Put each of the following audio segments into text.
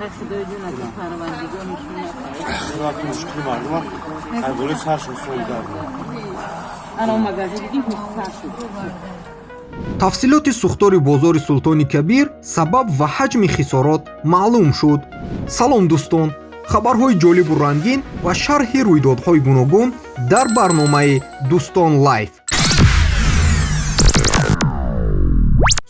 خدای جونت پروردگارشون نکنه. وقتی مشکلی مردم هر دوله سرشون سوال دارم. الان مغازه دیدیم سر شد. тафсилоти сӯхтори бозори Султони Кабир сабаб ва ҳаҷми хисорот маълум шуд. Салом дӯстон, хабарҳои ҷолибу рангин ва шарҳи рӯйдодҳои гуногун дар барномаи Дӯстон лайв.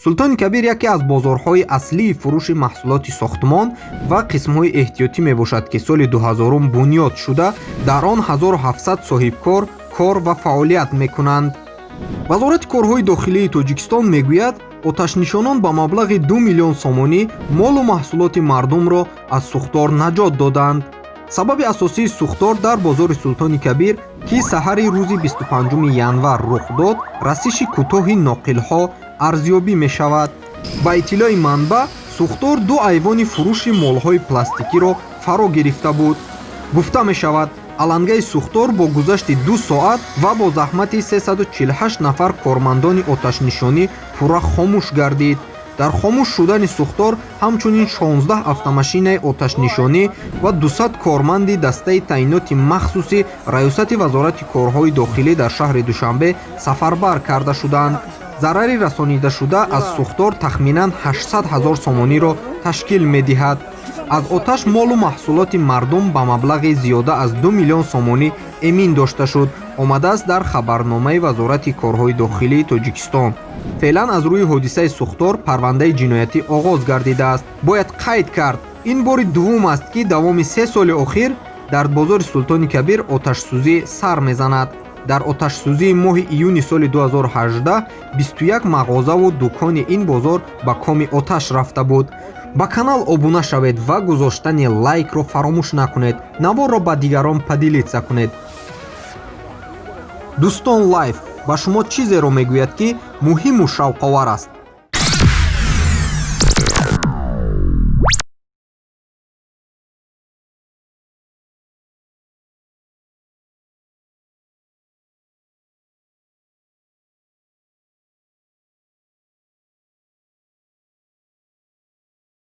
Султони Кабир яке аз бозорҳои аслии фурӯши маҳсулоти сохтмон ва қисмҳои эҳтиётӣ мебошад, ки соли 2000 бунёд шуда, дар он 1700 соҳибкор кор ва фаъолият мекунанд. вазорати корҳои дохилии Тоҷикистон мегӯяд, оташнишонон ба маблағи 2 миллион сомонӣ молу маҳсулоти мардумро аз сӯхтор наҷот доданд. сабаби асосии сӯхтор дар бозори Султони Кабир, ки саҳари рӯзи 25 январ рух дод, расиши кӯтоҳи ноқилҳо арзёбӣ мешавад. ба иттилои манбаъ, сӯхтор 2 айвони фурӯши молҳои пластикиро фаро гирифта буд. гуфта мешавад, алангаи сӯхтор бо гузашти 2 соат ва бо заҳмати 348 нафар кормандони оташнишонӣ пурра хомӯш гардид. дар хомӯш шудани сӯхтор ҳамчунин 16 автомашинаи оташнишонӣ ва 200 корманди дастаи таъиноти махсуси раёсати вазорати корҳои дохилӣ дар шаҳри Душанбе сафарбар карда шуданд. зарари расонидашуда аз сӯхтор тахминан 800 000 сомониро ташкил медиҳад. аз оташ молу маҳсулоти мардум ба маблағи зиёда аз 2 миллион сомонӣ эмин дошта шуд, омадааст дар хабарномаи вазорати корҳои дохилии Тоҷикистон. феълан аз рӯи ҳодисаи сӯхтор парвандаи ҷиноятӣ оғоз гардидааст. бояд қайд кард, ин бори дуввум аст, ки давоми 3 соли охир дар бозори Султони Кабир оташсӯзӣ сар мезанад. дар оташсӯзии моҳи июни соли 2018 21 мағозаву дукони ин бозор ба коми оташ рафта буд. ба канал обуна шавед ва гузоштани лайкро фаромӯш накунед. наворро ба дигарон падилитса кунед. Дӯстон лайв ба шумо чизеро мегӯяд, ки муҳиму шавқовар аст.